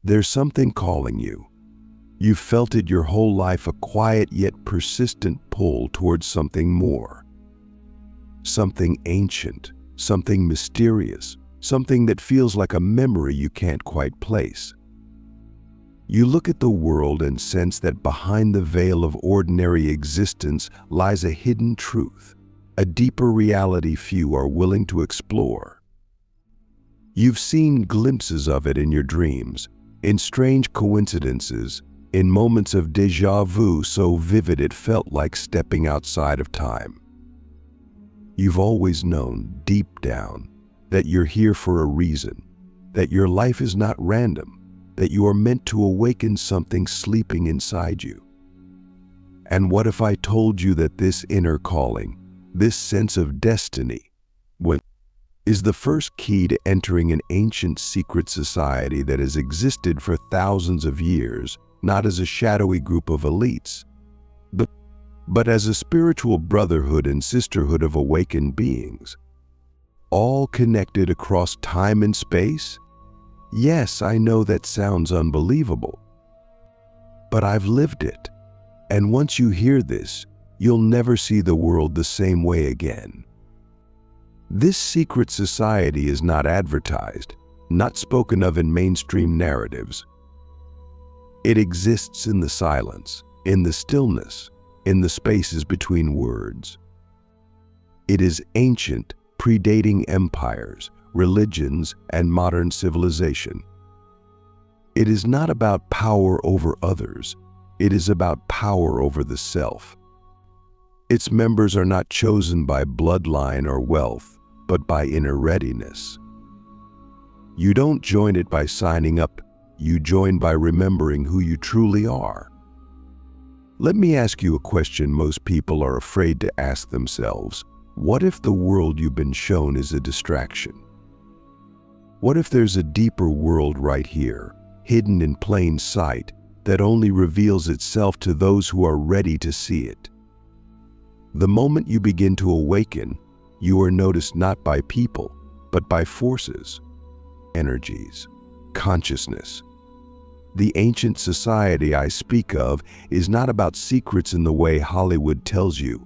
There's something calling you. You've felt it your whole life, a quiet yet persistent pull towards something more. Something ancient, something mysterious, something that feels like a memory you can't quite place. You look at the world and sense that behind the veil of ordinary existence lies a hidden truth, a deeper reality few are willing to explore. You've seen glimpses of it in your dreams, in strange coincidences, in moments of déjà vu so vivid it felt like stepping outside of time. You've always known, deep down, that you're here for a reason, that your life is not random, that you are meant to awaken something sleeping inside you. And what if I told you that this inner calling, this sense of destiny, is the first key to entering an ancient secret society that has existed for thousands of years, not as a shadowy group of elites, but as a spiritual brotherhood and sisterhood of awakened beings, all connected across time and space? Yes, I know that sounds unbelievable, but I've lived it. And once you hear this, you'll never see the world the same way again. This secret society is not advertised, not spoken of in mainstream narratives. It exists in the silence, in the stillness, in the spaces between words. It is ancient, predating empires, religions, and modern civilization. It is not about power over others. It is about power over the self. Its members are not chosen by bloodline or wealth, but by inner readiness. You don't join it by signing up. You join by remembering who you truly are. Let me ask you a question most people are afraid to ask themselves. What if the world you've been shown is a distraction? What if there's a deeper world right here, hidden in plain sight, that only reveals itself to those who are ready to see it? The moment you begin to awaken, you are noticed not by people, but by forces, energies, consciousness. The ancient society I speak of is not about secrets in the way Hollywood tells you.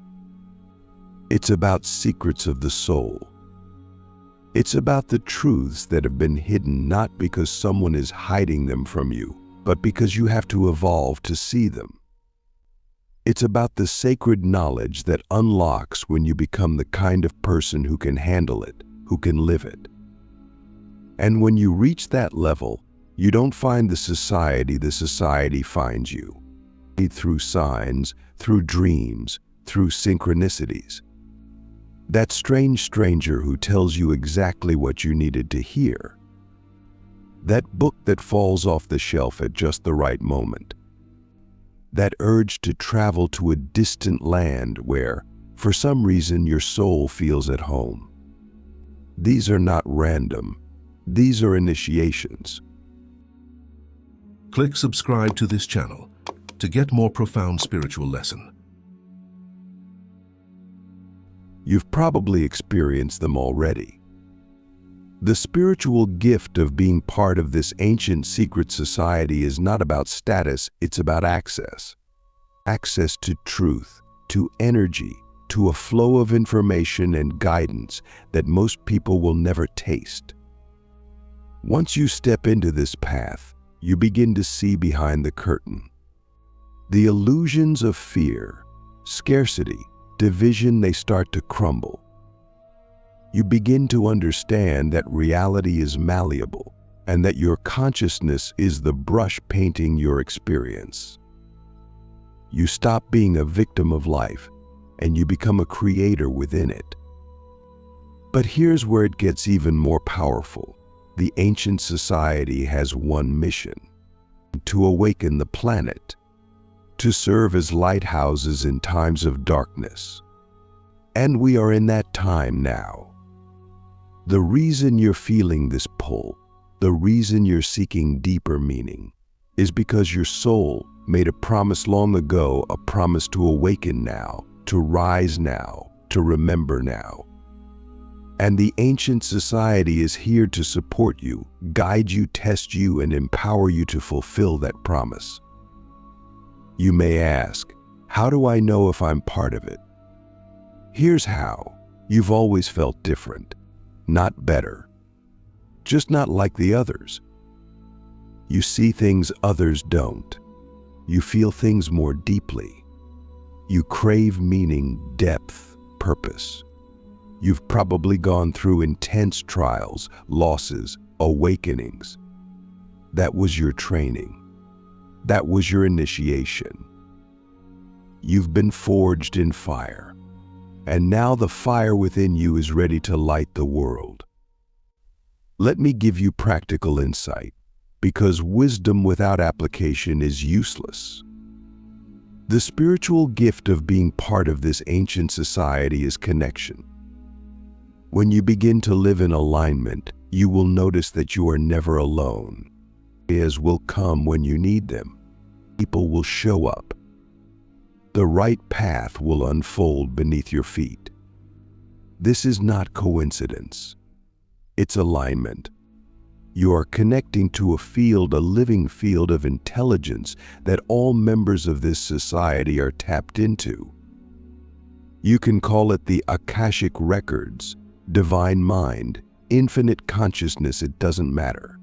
It's about secrets of the soul. It's about the truths that have been hidden not because someone is hiding them from you, but because you have to evolve to see them. It's about the sacred knowledge that unlocks when you become the kind of person who can handle it, who can live it. And when you reach that level, you don't find the society finds you. Through signs, through dreams, through synchronicities. That strange stranger who tells you exactly what you needed to hear. That book that falls off the shelf at just the right moment. That urge to travel to a distant land where, for some reason, your soul feels at home. These are not random. These are initiations. Click subscribe to this channel to get more profound spiritual lesson. You've probably experienced them already. The spiritual gift of being part of this ancient secret society is not about status, it's about access. Access to truth, to energy, to a flow of information and guidance that most people will never taste. Once you step into this path, you begin to see behind the curtain. The illusions of fear, scarcity, division, they start to crumble. You begin to understand that reality is malleable and that your consciousness is the brush painting your experience. You stop being a victim of life and you become a creator within it. But here's where it gets even more powerful. The ancient society has one mission: to awaken the planet, to serve as lighthouses in times of darkness. And we are in that time now. The reason you're feeling this pull, the reason you're seeking deeper meaning, is because your soul made a promise long ago, a promise to awaken now, to rise now, to remember now. And the ancient society is here to support you, guide you, test you, and empower you to fulfill that promise. You may ask, how do I know if I'm part of it? Here's how. You've always felt different, not better, just not like the others. You see things others don't. You feel things more deeply. You crave meaning, depth, purpose. You've probably gone through intense trials, losses, awakenings. That was your training. That was your initiation. You've been forged in fire, and now the fire within you is ready to light the world. Let me give you practical insight, because wisdom without application is useless. The spiritual gift of being part of this ancient society is connection. When you begin to live in alignment, you will notice that you are never alone. Ideas will come when you need them. People will show up. The right path will unfold beneath your feet. This is not coincidence. It's alignment. You are connecting to a field, a living field of intelligence that all members of this society are tapped into. You can call it the Akashic Records, divine mind, infinite consciousness, it doesn't matter.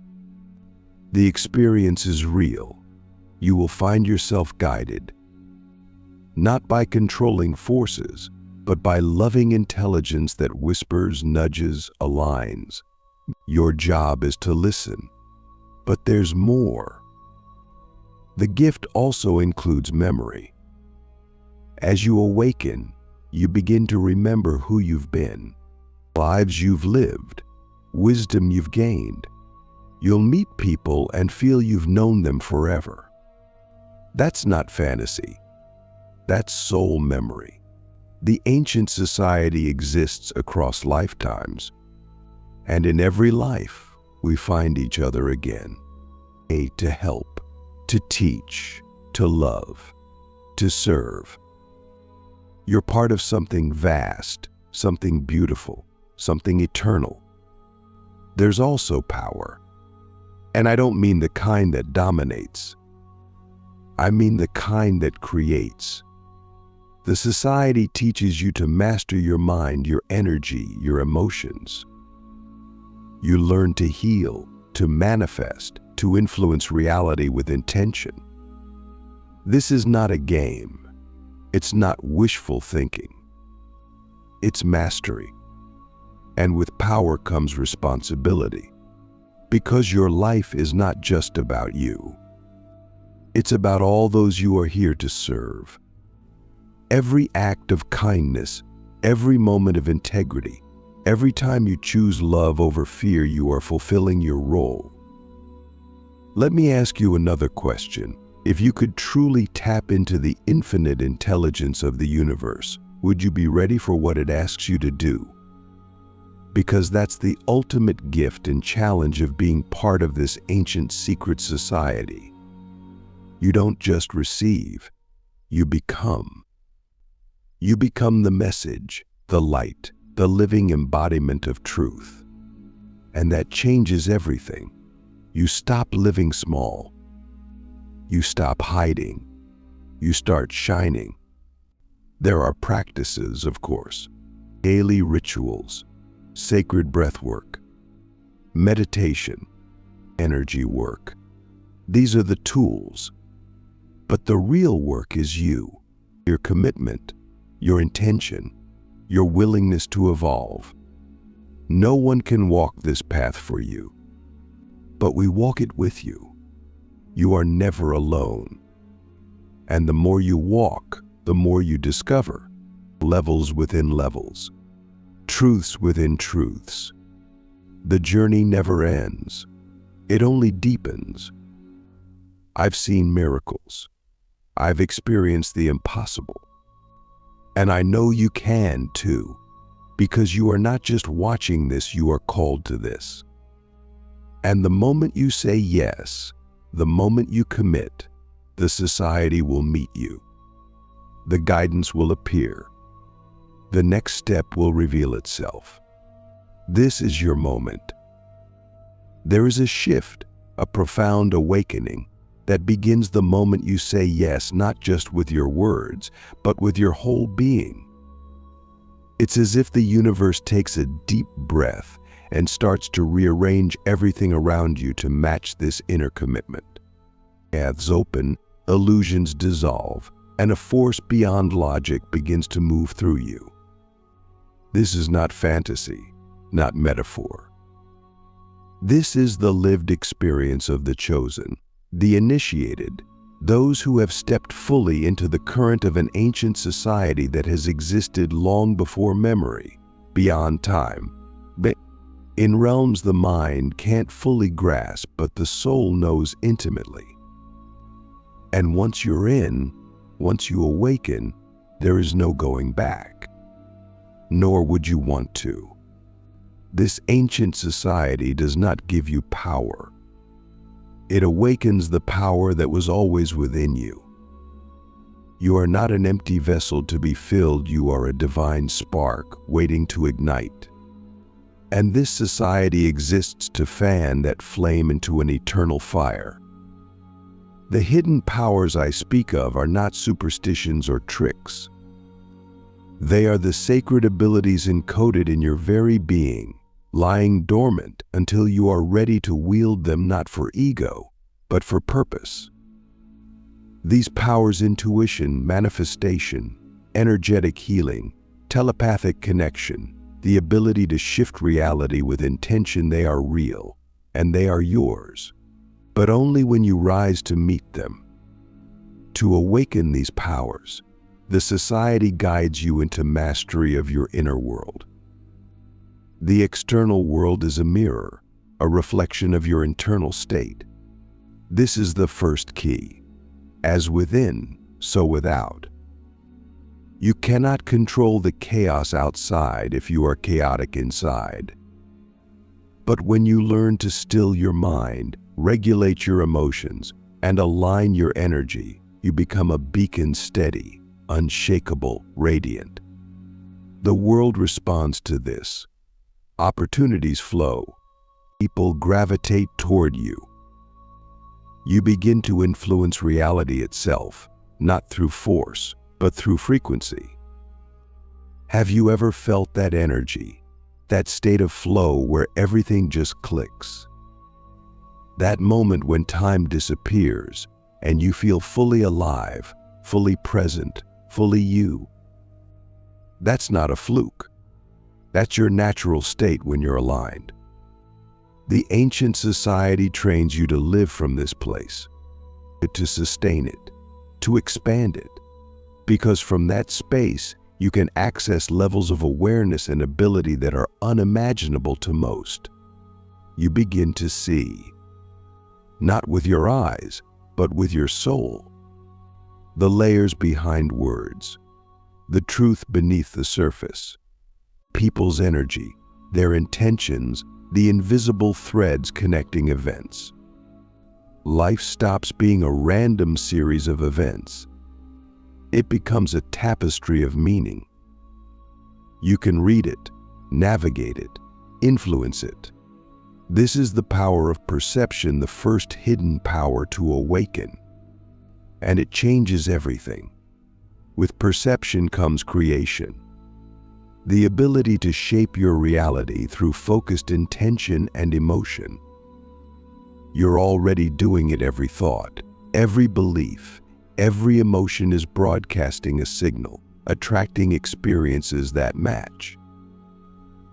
The experience is real. You will find yourself guided, not by controlling forces, but by loving intelligence that whispers, nudges, aligns. Your job is to listen, but there's more. The gift also includes memory. As you awaken, you begin to remember who you've been, lives you've lived, wisdom you've gained. You'll meet people and feel you've known them forever. That's not fantasy. That's soul memory. The ancient society exists across lifetimes, and in every life, we find each other again. To help, to teach, to love, to serve. You're part of something vast, something beautiful, something eternal. There's also power. And I don't mean the kind that dominates. I mean the kind that creates. The society teaches you to master your mind, your energy, your emotions. You learn to heal, to manifest, to influence reality with intention. This is not a game. It's not wishful thinking. It's mastery. And with power comes responsibility. Because your life is not just about you. It's about all those you are here to serve. Every act of kindness, every moment of integrity, every time you choose love over fear, you are fulfilling your role. Let me ask you another question. If you could truly tap into the infinite intelligence of the universe, would you be ready for what it asks you to do? Because that's the ultimate gift and challenge of being part of this ancient secret society. You don't just receive, you become. You become the message, the light, the living embodiment of truth. And that changes everything. You stop living small. You stop hiding. You start shining. There are practices, of course, daily rituals, sacred breath work, meditation, energy work. These are the tools. But the real work is you, your commitment, your intention, your willingness to evolve. No one can walk this path for you, but we walk it with you. You are never alone. And the more you walk, the more you discover. Levels within levels. Truths within truths. The journey never ends. It only deepens. I've seen miracles. I've experienced the impossible. And I know you can too, because you are not just watching this, you are called to this. And the moment you say yes, the moment you commit, the society will meet you. The guidance will appear. The next step will reveal itself. This is your moment. There is a shift, a profound awakening that begins the moment you say yes, not just with your words, but with your whole being. It's as if the universe takes a deep breath and starts to rearrange everything around you to match this inner commitment. Paths open, illusions dissolve, and a force beyond logic begins to move through you. This is not fantasy, not metaphor. This is the lived experience of the chosen, the initiated, those who have stepped fully into the current of an ancient society that has existed long before memory, beyond time, but in realms the mind can't fully grasp but the soul knows intimately. And once you're in, once you awaken, there is no going back. Nor would you want to. This ancient society does not give you power. It awakens the power that was always within you. You are not an empty vessel to be filled, you are a divine spark waiting to ignite. And this society exists to fan that flame into an eternal fire. The hidden powers I speak of are not superstitions or tricks. They are the sacred abilities encoded in your very being, lying dormant until you are ready to wield them not for ego, but for purpose. These powers: intuition, manifestation, energetic healing, telepathic connection, the ability to shift reality with intention, they are real, and they are yours, but only when you rise to meet them. To awaken these powers, the society guides you into mastery of your inner world. The external world is a mirror, a reflection of your internal state. This is the first key. As within, so without. You cannot control the chaos outside if you are chaotic inside. But when you learn to still your mind, regulate your emotions, and align your energy, you become a beacon, steady, unshakable, radiant. The world responds to this. Opportunities flow. People gravitate toward you. You begin to influence reality itself, not through force, but through frequency. Have you ever felt that energy, that state of flow where everything just clicks? That moment when time disappears and you feel fully alive, fully present, fully you. That's not a fluke. That's your natural state when you're aligned. The ancient society trains you to live from this place, to sustain it, to expand it, because from that space you can access levels of awareness and ability that are unimaginable to most. You begin to see, not with your eyes, but with your soul, the layers behind words, the truth beneath the surface, people's energy, their intentions, the invisible threads connecting events. Life stops being a random series of events. It becomes a tapestry of meaning. You can read it, navigate it, influence it. This is the power of perception, the first hidden power to awaken. And it changes everything. With perception comes creation. The ability to shape your reality through focused intention and emotion. You're already doing it. Every thought, every belief, every emotion is broadcasting a signal, attracting experiences that match.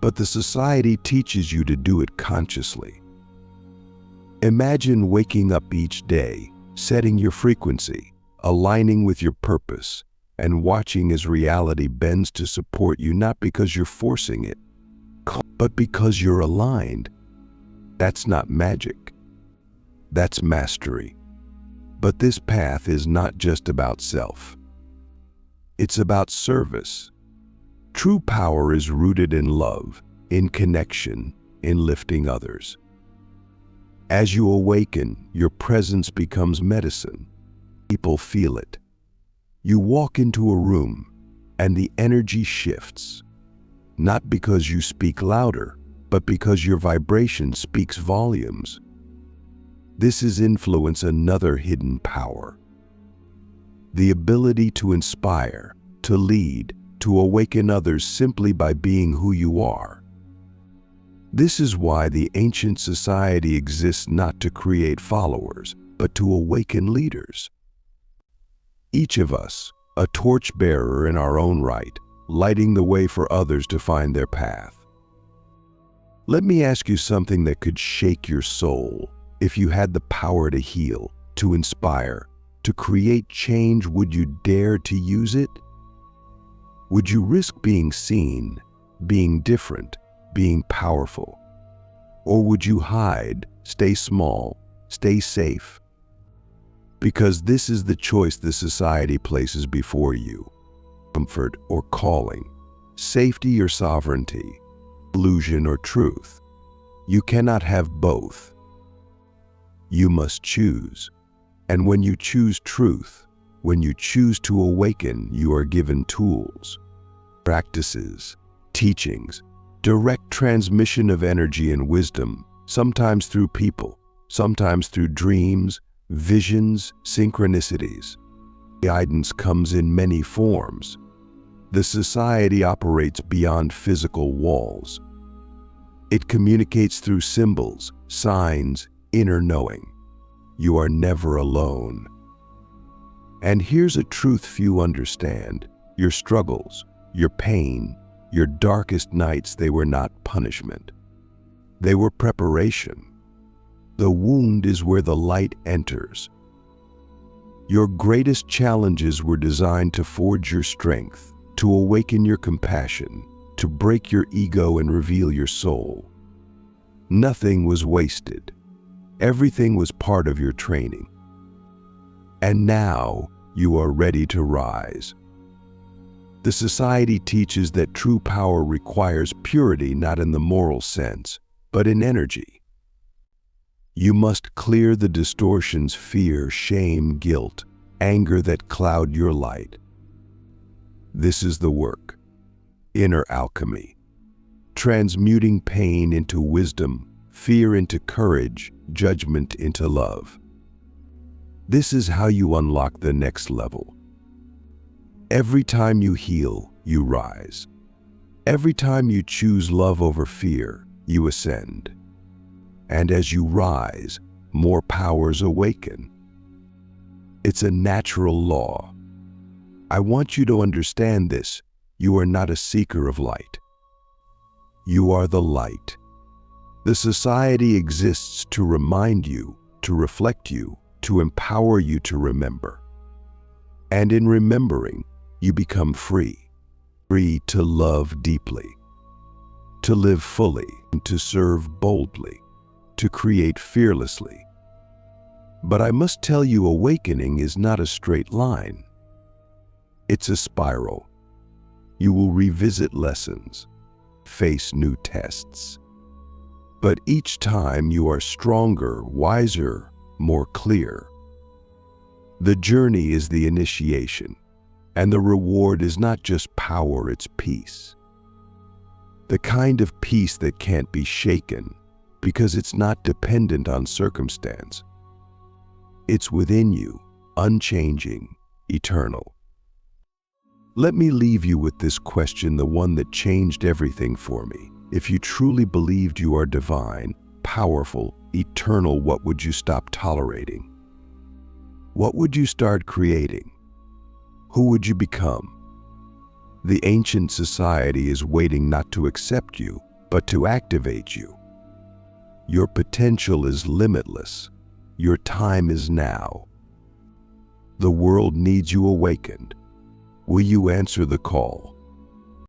But the society teaches you to do it consciously. Imagine waking up each day, setting your frequency, aligning with your purpose, and watching as reality bends to support you, not because you're forcing it, but because you're aligned. That's not magic. That's mastery. But this path is not just about self. It's about service. True power is rooted in love, in connection, in lifting others. As you awaken, your presence becomes medicine. People feel it. You walk into a room, and the energy shifts, not because you speak louder, but because your vibration speaks volumes. This is influence, another hidden power. The ability to inspire, to lead, to awaken others simply by being who you are. This is why the ancient society exists, not to create followers, but to awaken leaders. Each of us, a torchbearer in our own right, lighting the way for others to find their path. Let me ask you something that could shake your soul. If you had the power to heal, to inspire, to create change, would you dare to use it? Would you risk being seen, being different, being powerful? Or would you hide, stay small, stay safe? Because this is the choice the society places before you. Comfort or calling, safety or sovereignty, illusion or truth. You cannot have both. You must choose. And when you choose truth, when you choose to awaken, you are given tools, practices, teachings, direct transmission of energy and wisdom, sometimes through people, sometimes through dreams, visions, synchronicities. Guidance comes in many forms. The society operates beyond physical walls. It communicates through symbols, signs, inner knowing. You are never alone. And here's a truth few understand. Your struggles, your pain, your darkest nights, they were not punishment. They were preparation. The wound is where the light enters. Your greatest challenges were designed to forge your strength, to awaken your compassion, to break your ego and reveal your soul. Nothing was wasted. Everything was part of your training. And now you are ready to rise. The society teaches that true power requires purity, not in the moral sense, but in energy. You must clear the distortions, fear, shame, guilt, anger that cloud your light. This is the work, inner alchemy, transmuting pain into wisdom, fear into courage, judgment into love. This is how you unlock the next level. Every time you heal, you rise. Every time you choose love over fear, you ascend. And as you rise, more powers awaken. It's a natural law. I want you to understand this. You are not a seeker of light. You are the light. The society exists to remind you, to reflect you, to empower you to remember. And in remembering, you become free. Free to love deeply, to live fully, and to serve boldly, to create fearlessly. But I must tell you, awakening is not a straight line. It's a spiral. You will revisit lessons, face new tests. But each time you are stronger, wiser, more clear. The journey is the initiation, and the reward is not just power, it's peace. The kind of peace that can't be shaken, because it's not dependent on circumstance. It's within you, unchanging, eternal. Let me leave you with this question, the one that changed everything for me. If you truly believed you are divine, powerful, eternal, what would you stop tolerating? What would you start creating? Who would you become? The ancient society is waiting not to accept you, but to activate you. Your potential is limitless. Your time is now. The world needs you awakened. Will you answer the call?